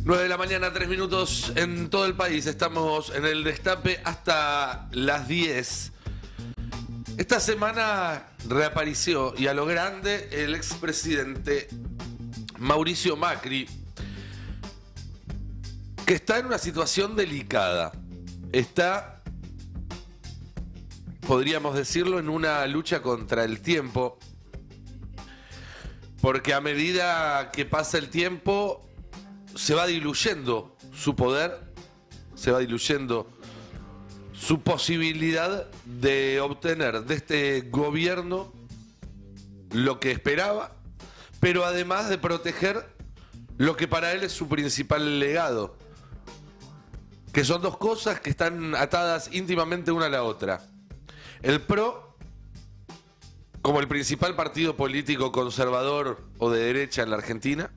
9 de la mañana, 3 minutos en todo el país. Estamos en el Destape hasta las 10. Esta semana reapareció y a lo grande el expresidente Mauricio Macri, que está en una situación delicada. Está, podríamos decirlo, en una lucha contra el tiempo, porque a medida que pasa el tiempo se va diluyendo su poder, se va diluyendo su posibilidad de obtener de este gobierno lo que esperaba, pero además de proteger lo que para él es su principal legado, que son dos cosas que están atadas íntimamente una a la otra. El PRO, como el principal partido político conservador o de derecha en la Argentina,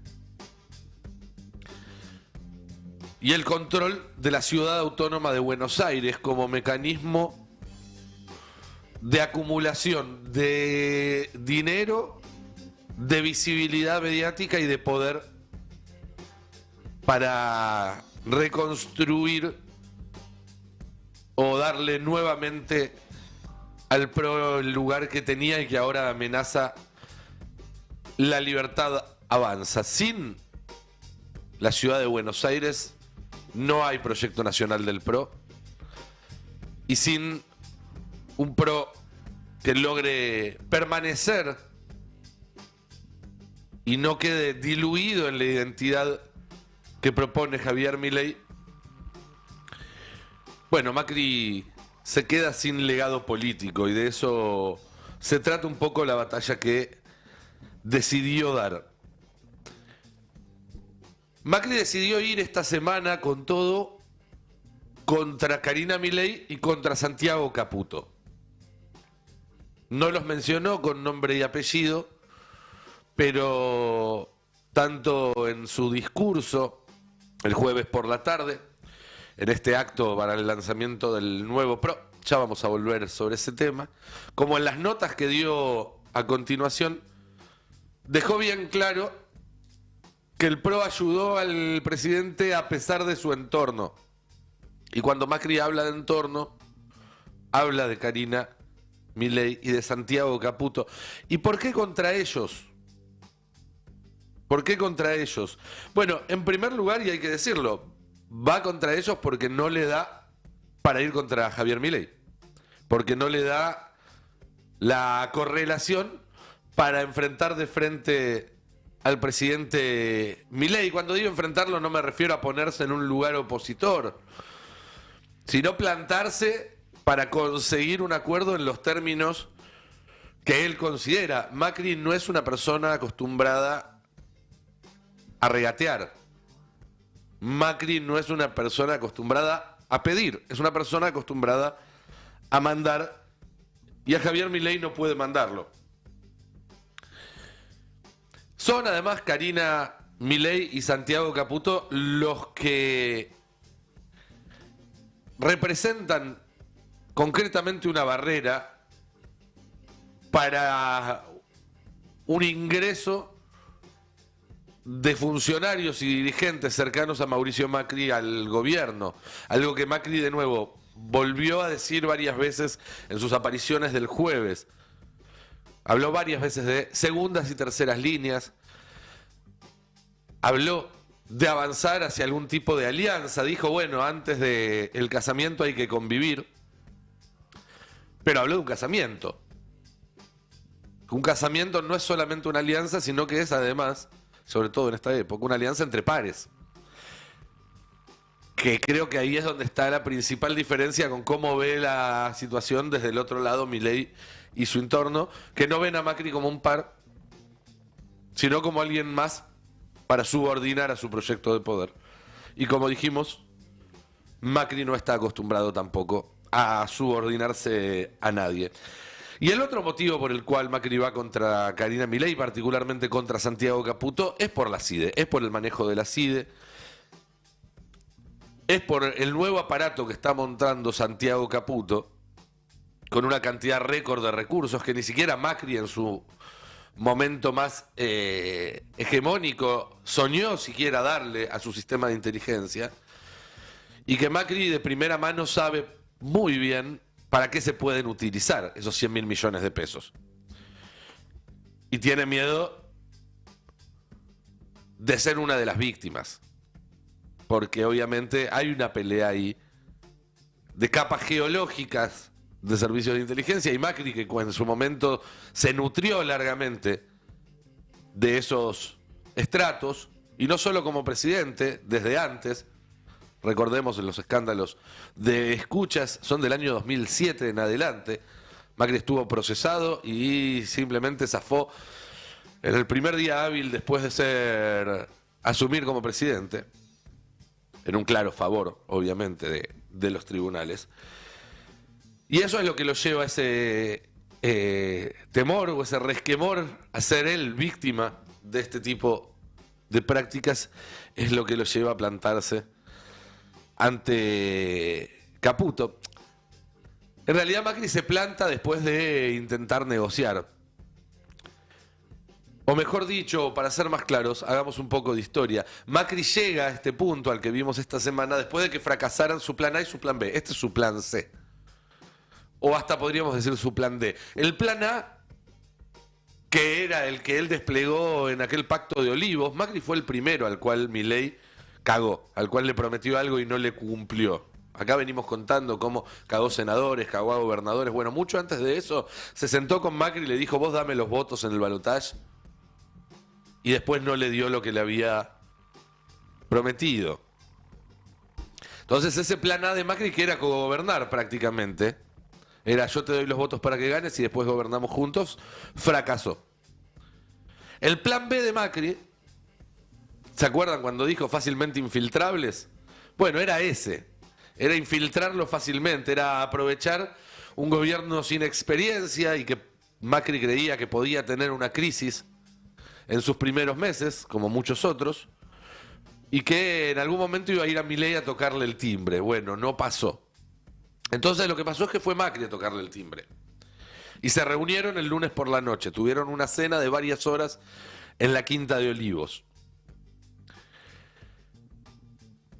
y el control de la ciudad autónoma de Buenos Aires como mecanismo de acumulación de dinero, de visibilidad mediática y de poder para reconstruir o darle nuevamente al PRO el lugar que tenía y que ahora amenaza la libertad avanza. Sin la ciudad de Buenos Aires no hay proyecto nacional del PRO, y sin un PRO que logre permanecer y no quede diluido en la identidad que propone Javier Milei, bueno, Macri se queda sin legado político, y de eso se trata un poco la batalla que decidió dar. Macri decidió ir esta semana con todo contra Karina Milei y contra Santiago Caputo. No los mencionó con nombre y apellido, pero tanto en su discurso el jueves por la tarde, en este acto para el lanzamiento del nuevo PRO, ya vamos a volver sobre ese tema, como en las notas que dio a continuación, dejó bien claro que el PRO ayudó al presidente a pesar de su entorno. Y cuando Macri habla de entorno, habla de Karina Milei y de Santiago Caputo. ¿Y por qué contra ellos? ¿Por qué contra ellos? Bueno, en primer lugar, y hay que decirlo, va contra ellos porque no le da para ir contra Javier Milei. Porque no le da la correlación para enfrentar de frente al presidente Milei. Cuando digo enfrentarlo no me refiero a ponerse en un lugar opositor, sino plantarse para conseguir un acuerdo en los términos que él considera. Macri no es una persona acostumbrada a regatear. Macri no es una persona acostumbrada a pedir, es una persona acostumbrada a mandar, y a Javier Milei no puede mandarlo. Son además Karina Milei y Santiago Caputo los que representan concretamente una barrera para un ingreso de funcionarios y dirigentes cercanos a Mauricio Macri al gobierno. Algo que Macri de nuevo volvió a decir varias veces en sus apariciones del jueves. Habló varias veces de segundas y terceras líneas. Habló de avanzar hacia algún tipo de alianza. Dijo, bueno, antes del casamiento hay que convivir. Pero habló de un casamiento. Un casamiento no es solamente una alianza, sino que es además, sobre todo en esta época, una alianza entre pares. Que creo que ahí es donde está la principal diferencia con cómo ve la situación desde el otro lado Milei y su entorno, que no ven a Macri como un par, sino como alguien más para subordinar a su proyecto de poder. Y como dijimos, Macri no está acostumbrado tampoco a subordinarse a nadie. Y el otro motivo por el cual Macri va contra Karina Milei, particularmente contra Santiago Caputo, es por la CIDE, es por el manejo de la CIDE, es por el nuevo aparato que está montando Santiago Caputo, con una cantidad récord de recursos que ni siquiera Macri en su momento más hegemónico soñó siquiera darle a su sistema de inteligencia, y que Macri de primera mano sabe muy bien para qué se pueden utilizar esos 100.000 millones de pesos. Y tiene miedo de ser una de las víctimas, porque obviamente hay una pelea ahí de capas geológicas de servicios de inteligencia, y Macri, que en su momento se nutrió largamente de esos estratos, y no solo como presidente, desde antes. Recordemos los escándalos de escuchas, son del año 2007 en adelante. Macri estuvo procesado y simplemente zafó en el primer día hábil después de asumir como presidente, en un claro favor, obviamente, de los tribunales. Y eso es lo que lo lleva a ese temor o ese resquemor a ser él víctima de este tipo de prácticas, es lo que lo lleva a plantarse ante Caputo. En realidad Macri se planta después de intentar negociar. O mejor dicho, para ser más claros, hagamos un poco de historia. Macri llega a este punto al que vimos esta semana después de que fracasaran su plan A y su plan B. Este es su plan C. O hasta podríamos decir su plan D. El plan A, que era el que él desplegó en aquel pacto de Olivos, Macri fue el primero al cual Milei cagó, al cual le prometió algo y no le cumplió. Acá venimos contando cómo cagó senadores, cagó a gobernadores. Bueno, mucho antes de eso se sentó con Macri y le dijo: vos dame los votos en el balotaje. Y después no le dio lo que le había prometido. Entonces ese plan A de Macri, que era cogobernar prácticamente, era yo te doy los votos para que ganes y después gobernamos juntos, fracasó. El plan B de Macri, ¿se acuerdan cuando dijo fácilmente infiltrables? Bueno, era ese. Era infiltrarlo fácilmente, era aprovechar un gobierno sin experiencia y que Macri creía que podía tener una crisis en sus primeros meses, como muchos otros, y que en algún momento iba a ir a Milei a tocarle el timbre. Bueno, no pasó. Entonces lo que pasó es que fue Macri a tocarle el timbre. Y se reunieron el lunes por la noche, tuvieron una cena de varias horas en la Quinta de Olivos.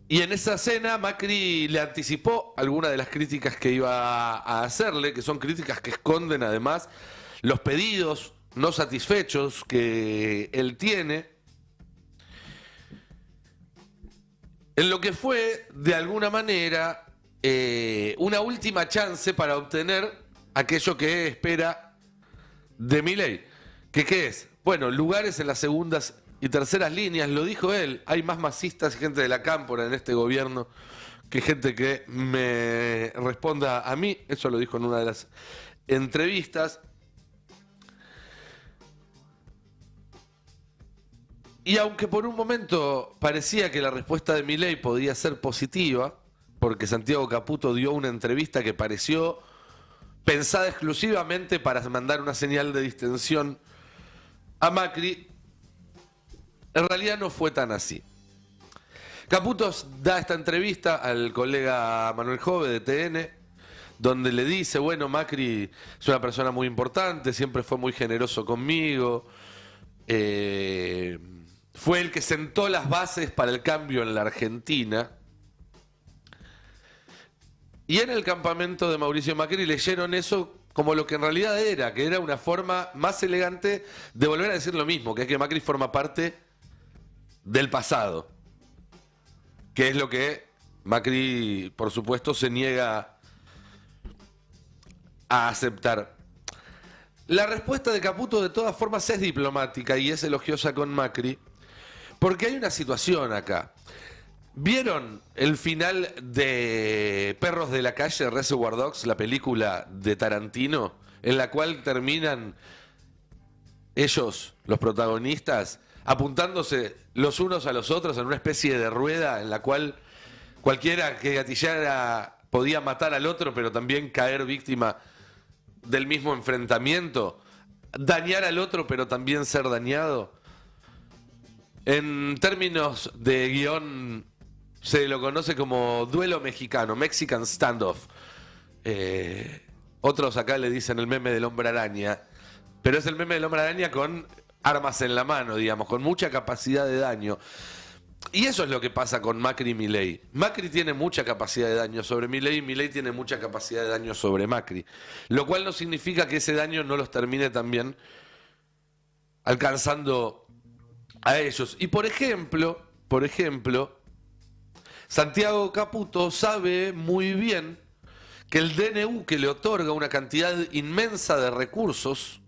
Y en esa cena Macri le anticipó algunas de las críticas que iba a hacerle, que son críticas que esconden además los pedidos no satisfechos que él tiene, en lo que fue, de alguna manera, una última chance para obtener aquello que espera de Milei. ¿Qué es? Bueno, lugares en las segundas y terceras líneas, lo dijo él. Hay más masistas y gente de la cámpora en este gobierno que gente que me responda a mí. Eso lo dijo en una de las entrevistas. Y aunque por un momento parecía que la respuesta de Milei podía ser positiva, porque Santiago Caputo dio una entrevista que pareció pensada exclusivamente para mandar una señal de distensión a Macri, en realidad no fue tan así. Caputo da esta entrevista al colega Manuel Jove de TN, donde le dice: bueno, Macri es una persona muy importante, siempre fue muy generoso conmigo, fue el que sentó las bases para el cambio en la Argentina. Y en el campamento de Mauricio Macri leyeron eso como lo que en realidad era, que era una forma más elegante de volver a decir lo mismo, que es que Macri forma parte del pasado, que es lo que Macri, por supuesto, se niega a aceptar. La respuesta de Caputo de todas formas es diplomática y es elogiosa con Macri, porque hay una situación acá. ¿Vieron el final de Perros de la Calle, Reservoir Dogs, la película de Tarantino, en la cual terminan ellos, los protagonistas, apuntándose los unos a los otros en una especie de rueda en la cual cualquiera que gatillara podía matar al otro, pero también caer víctima del mismo enfrentamiento, dañar al otro, pero también ser dañado? En términos de guión se lo conoce como duelo mexicano, Mexican Standoff. Otros acá le dicen el meme del hombre araña. Pero es el meme del hombre araña con armas en la mano, digamos, con mucha capacidad de daño. Y eso es lo que pasa con Macri y Milei. Macri tiene mucha capacidad de daño sobre Milei y Milei tiene mucha capacidad de daño sobre Macri. Lo cual no significa que ese daño no los termine también alcanzando a ellos. Y por ejemplo, Santiago Caputo sabe muy bien que el DNU, que le otorga una cantidad inmensa de recursos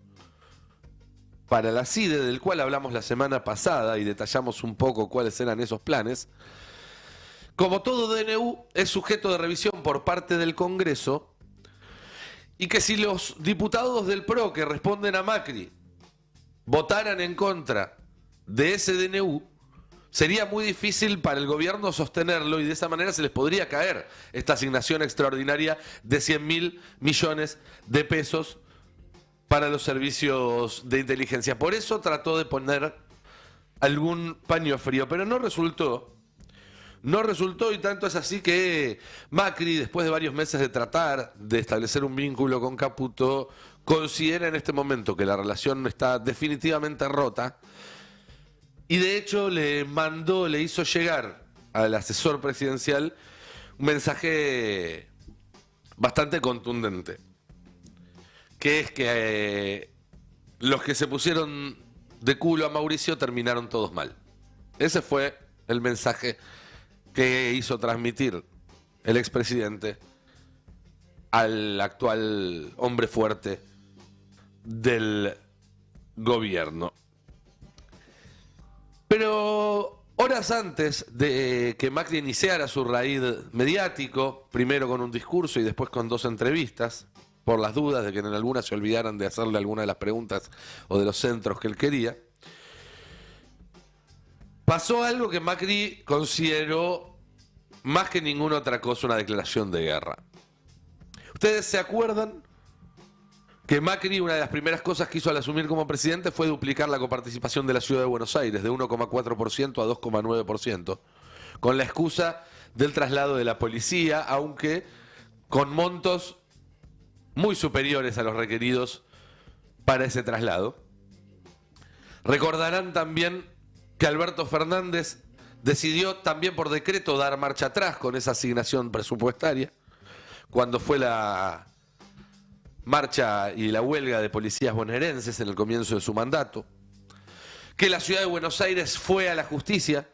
para la CIDE, del cual hablamos la semana pasada y detallamos un poco cuáles eran esos planes, como todo DNU es sujeto de revisión por parte del Congreso, y que si los diputados del PRO que responden a Macri votaran en contra de ese DNU, sería muy difícil para el gobierno sostenerlo y de esa manera se les podría caer esta asignación extraordinaria de 100.000 millones de pesos para los servicios de inteligencia. Por eso trató de poner algún paño frío, pero no resultó. No resultó, y tanto es así que Macri, después de varios meses de tratar de establecer un vínculo con Caputo, considera en este momento que la relación está definitivamente rota y de hecho le hizo llegar al asesor presidencial un mensaje bastante contundente, que es que los que se pusieron de culo a Mauricio terminaron todos mal. Ese fue el mensaje que hizo transmitir el expresidente al actual hombre fuerte del gobierno. Pero horas antes de que Macri iniciara su raíz mediático, primero con un discurso y después con 2 entrevistas, por las dudas de que en alguna se olvidaran de hacerle alguna de las preguntas o de los centros que él quería, pasó algo que Macri consideró más que ninguna otra cosa una declaración de guerra. ¿Ustedes se acuerdan que Macri, una de las primeras cosas que hizo al asumir como presidente fue duplicar la coparticipación de la Ciudad de Buenos Aires de 1,4% a 2,9%, con la excusa del traslado de la policía, aunque con montos muy superiores a los requeridos para ese traslado? Recordarán también que Alberto Fernández decidió también por decreto dar marcha atrás con esa asignación presupuestaria, cuando fue la marcha y la huelga de policías bonaerenses en el comienzo de su mandato, que la Ciudad de Buenos Aires fue a la justicia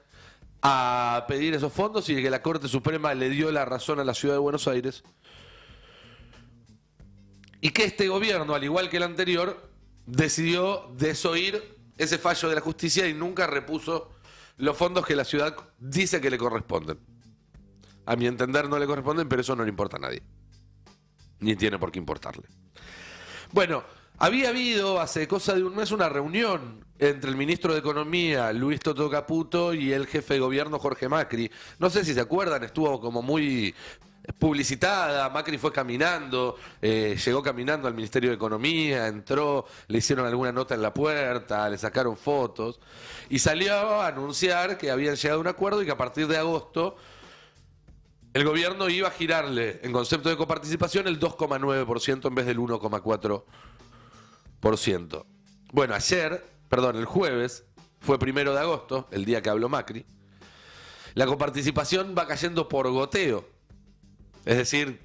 a pedir esos fondos y que la Corte Suprema le dio la razón a la Ciudad de Buenos Aires, y que este gobierno, al igual que el anterior, decidió desoír ese fallo de la justicia y nunca repuso los fondos que la ciudad dice que le corresponden. A mi entender no le corresponden, pero eso no le importa a nadie, ni tiene por qué importarle. Bueno, había habido hace cosa de un mes una reunión entre el ministro de Economía, Luis Toto Caputo, y el jefe de gobierno, Jorge Macri. No sé si se acuerdan, estuvo como muy publicitada. Macri fue caminando, llegó caminando al Ministerio de Economía, entró, le hicieron alguna nota en la puerta, le sacaron fotos, y salió a anunciar que habían llegado a un acuerdo y que a partir de agosto el gobierno iba a girarle, en concepto de coparticipación, el 2,9% en vez del 1,4%. Bueno, el jueves, fue 1 de agosto, el día que habló Macri. La coparticipación va cayendo por goteo. Es decir,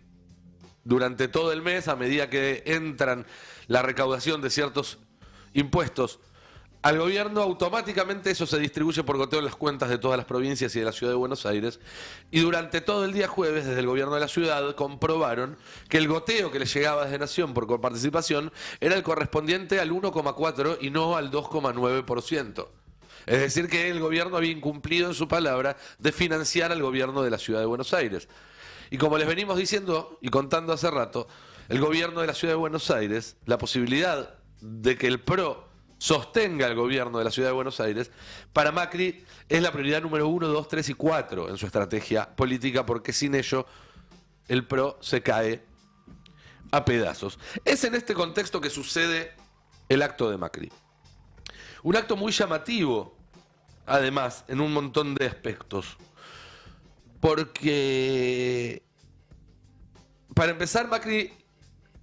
durante todo el mes, a medida que entran la recaudación de ciertos impuestos al gobierno, automáticamente eso se distribuye por goteo en las cuentas de todas las provincias y de la Ciudad de Buenos Aires. Y durante todo el día jueves, desde el gobierno de la ciudad, comprobaron que el goteo que les llegaba desde Nación por coparticipación era el correspondiente al 1,4% y no al 2,9%. Es decir, que el gobierno había incumplido en su palabra de financiar al gobierno de la Ciudad de Buenos Aires. Y como les venimos diciendo y contando hace rato, el gobierno de la Ciudad de Buenos Aires, la posibilidad de que el PRO sostenga el gobierno de la Ciudad de Buenos Aires, para Macri es la prioridad número 1, 2, 3 y 4 en su estrategia política, porque sin ello el PRO se cae a pedazos. Es en este contexto que sucede el acto de Macri. Un acto muy llamativo, además, en un montón de aspectos. Porque, para empezar, Macri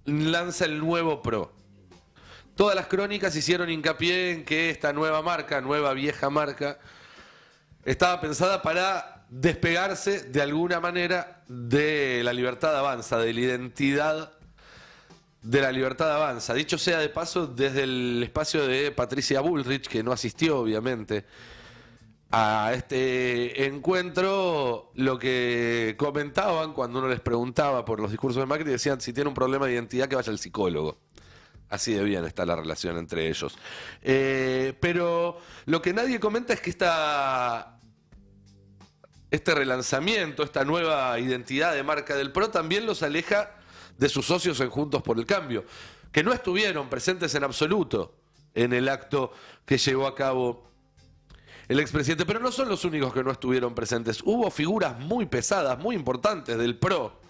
lanza el nuevo PRO. todas las crónicas hicieron hincapié en que esta nueva marca, nueva vieja marca, estaba pensada para despegarse de alguna manera de la Libertad Avanza, de la identidad de la Libertad Avanza. Dicho sea de paso, desde el espacio de Patricia Bullrich, que no asistió obviamente a este encuentro, lo que comentaban cuando uno les preguntaba por los discursos de Macri, decían: si tiene un problema de identidad, que vaya al psicólogo. Así de bien está la relación entre ellos. Pero lo que nadie comenta es que este relanzamiento, esta nueva identidad de marca del PRO también los aleja de sus socios en Juntos por el Cambio, que no estuvieron presentes en absoluto en el acto que llevó a cabo el expresidente. Pero no son los únicos que no estuvieron presentes. Hubo figuras muy pesadas, muy importantes del PRO,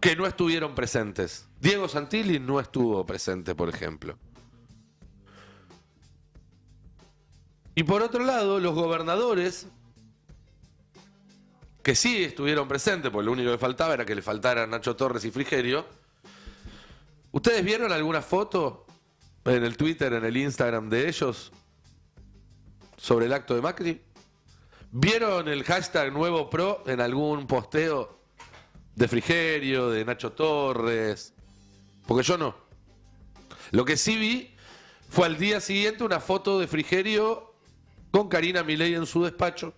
que no estuvieron presentes. Diego Santilli no estuvo presente, por ejemplo. Y por otro lado, los gobernadores, que sí estuvieron presentes, porque lo único que faltaba era que le faltaran Nacho Torres y Frigerio. ¿Ustedes vieron alguna foto en el Twitter, en el Instagram de ellos sobre el acto de Macri? ¿Vieron el hashtag Nuevo Pro en algún posteo de Frigerio, de Nacho Torres? Porque yo no. Lo que sí vi fue al día siguiente una foto de Frigerio con Karina Milei en su despacho,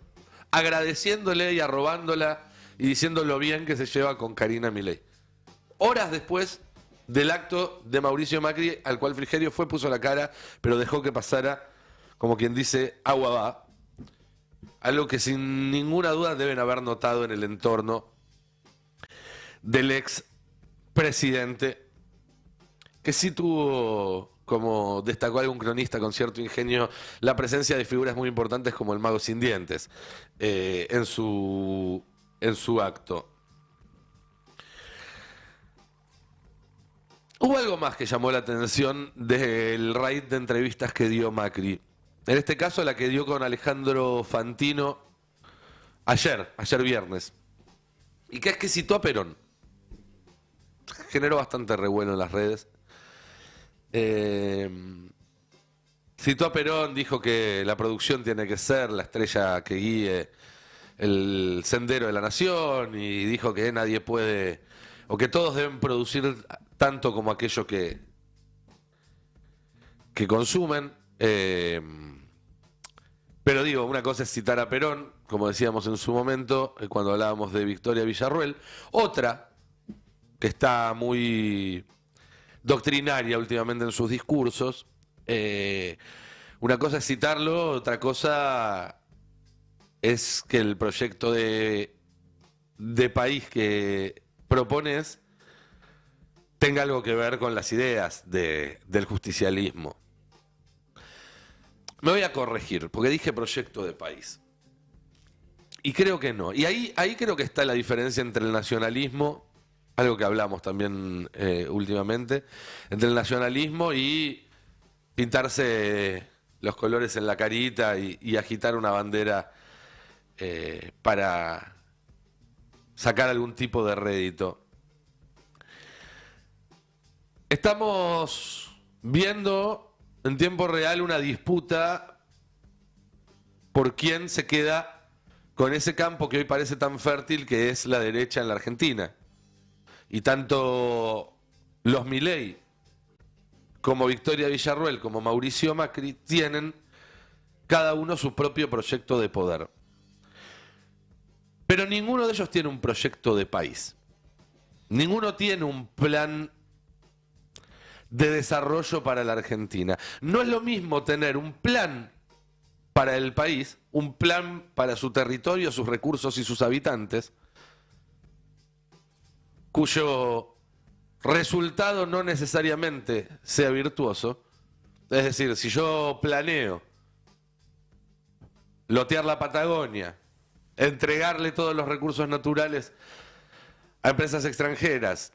agradeciéndole y arrobándola y diciendo lo bien que se lleva con Karina Milei. Horas después del acto de Mauricio Macri, al cual Frigerio fue, puso la cara, pero dejó que pasara, como quien dice, agua va. Algo que sin ninguna duda deben haber notado en el entorno del ex presidente, que sí tuvo, como destacó algún cronista con cierto ingenio, la presencia de figuras muy importantes como el Mago Sin Dientes en su acto. Hubo algo más que llamó la atención del raid de entrevistas que dio Macri. En este caso, la que dio con Alejandro Fantino ayer viernes. Y que es que citó a Perón. Generó bastante revuelo en las redes. Citó a Perón, dijo que la producción tiene que ser la estrella que guíe el sendero de la nación, y dijo que nadie puede, o que todos deben producir tanto como aquello que consumen. Pero digo, una cosa es citar a Perón, como decíamos en su momento, cuando hablábamos de Victoria Villarruel. Otra, que está muy doctrinaria últimamente en sus discursos, una cosa es citarlo, otra cosa es que el proyecto de país que propones tenga algo que ver con las ideas del justicialismo. Me voy a corregir, porque dije proyecto de país. Y creo que no. Y ahí creo que está la diferencia entre el nacionalismo, algo que hablamos también últimamente, entre el nacionalismo y pintarse los colores en la carita y agitar una bandera para sacar algún tipo de rédito. Estamos viendo en tiempo real una disputa por quién se queda con ese campo que hoy parece tan fértil, que es la derecha en la Argentina. Y tanto los Milei como Victoria Villarruel como Mauricio Macri tienen cada uno su propio proyecto de poder. Pero ninguno de ellos tiene un proyecto de país. Ninguno tiene un plan de desarrollo para la Argentina. No es lo mismo tener un plan para el país, un plan para su territorio, sus recursos y sus habitantes, cuyo resultado no necesariamente sea virtuoso. Es decir, si yo planeo lotear la Patagonia, entregarle todos los recursos naturales a empresas extranjeras,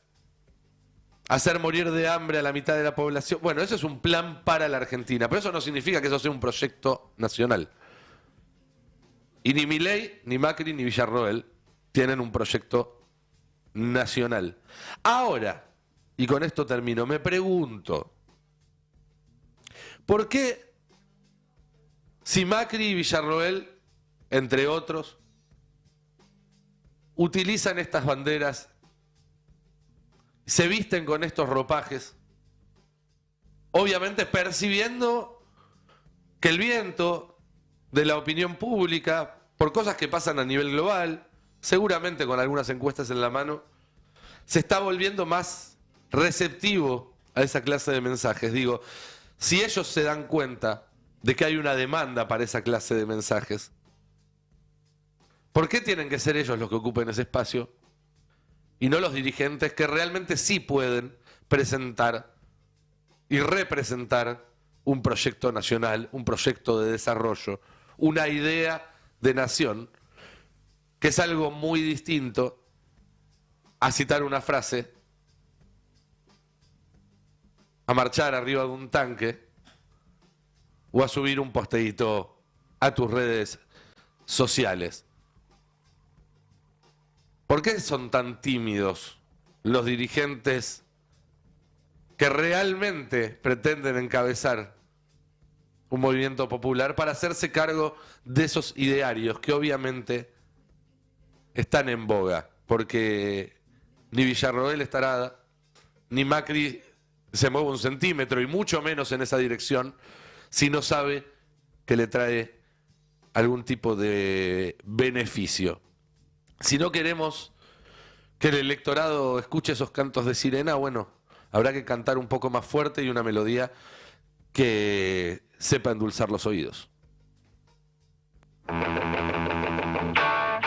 hacer morir de hambre a la mitad de la población, bueno, eso es un plan para la Argentina, pero eso no significa que eso sea un proyecto nacional. Y ni Milei, ni Macri, ni Villarroel tienen un proyecto nacional. Ahora, y con esto termino, me pregunto, ¿por qué si Macri y Villarroel, entre otros, utilizan estas banderas, se visten con estos ropajes, obviamente percibiendo que el viento de la opinión pública, por cosas que pasan a nivel global, seguramente con algunas encuestas en la mano, se está volviendo más receptivo a esa clase de mensajes? Digo, si ellos se dan cuenta de que hay una demanda para esa clase de mensajes, ¿por qué tienen que ser ellos los que ocupen ese espacio y no los dirigentes que realmente sí pueden presentar y representar un proyecto nacional, un proyecto de desarrollo, una idea de nación, que es algo muy distinto a citar una frase, a marchar arriba de un tanque o a subir un posteíto a tus redes sociales? ¿Por qué son tan tímidos los dirigentes que realmente pretenden encabezar un movimiento popular para hacerse cargo de esos idearios que obviamente están en boga? Porque ni Villarroel estará, ni Macri se mueve un centímetro, y mucho menos en esa dirección, si no sabe que le trae algún tipo de beneficio. Si no queremos que el electorado escuche esos cantos de sirena, bueno, habrá que cantar un poco más fuerte y una melodía que sepa endulzar los oídos.